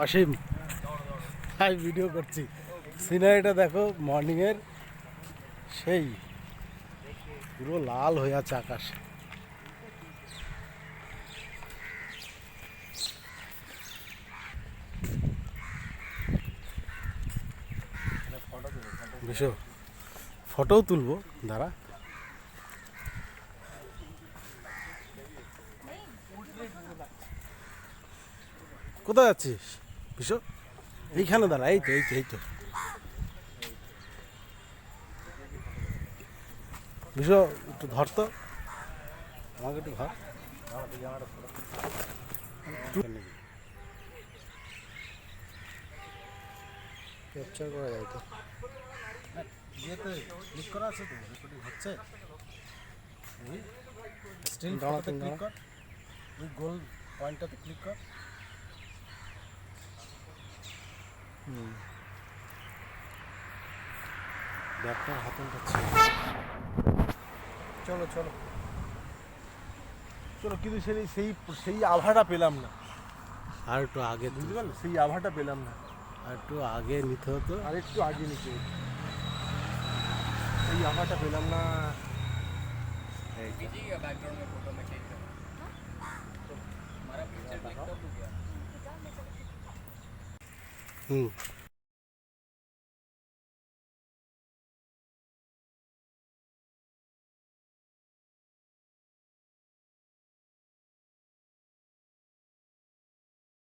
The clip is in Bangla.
অসীম, আমি ভিডিও করছি। সিনারিটা দেখো মর্নিংয়ের, সেই পুরো লাল হয়ে আছে আকাশ। বিশো ফটোও তুলবো, দাঁড়া। কোথায় যাচ্ছিস বিশো? এইখানে দাঁড়া, এই তো এই তো এই তো বিশো, একটু ধর তো আমাকে, একটু ধর। ক্যাপচার করা যায় তো, ইয়েতে ক্লিক করা আছে তো, রেকর্ডিং হচ্ছে। স্টিল ফটোতে ক্লিক কর, ওই গোল পয়েন্টটাতে ক্লিক কর। ব্যাগটার হাতল পাচ্ছি। চলো চলো চলো, কিন্তু সেই সেই সেই আভাটা পেলাম না। আর একটু আগে, বুঝতে পারলে, সেই আভাটা পেলাম না। আর একটু আগে নিতে হতো, আর একটু আগে নিতে হতো, এই আভাটা পেলাম না। बैकग्राउंड में फोटो में चेंज कर हमारा पिक्चर क्लिक कर दूं क्या?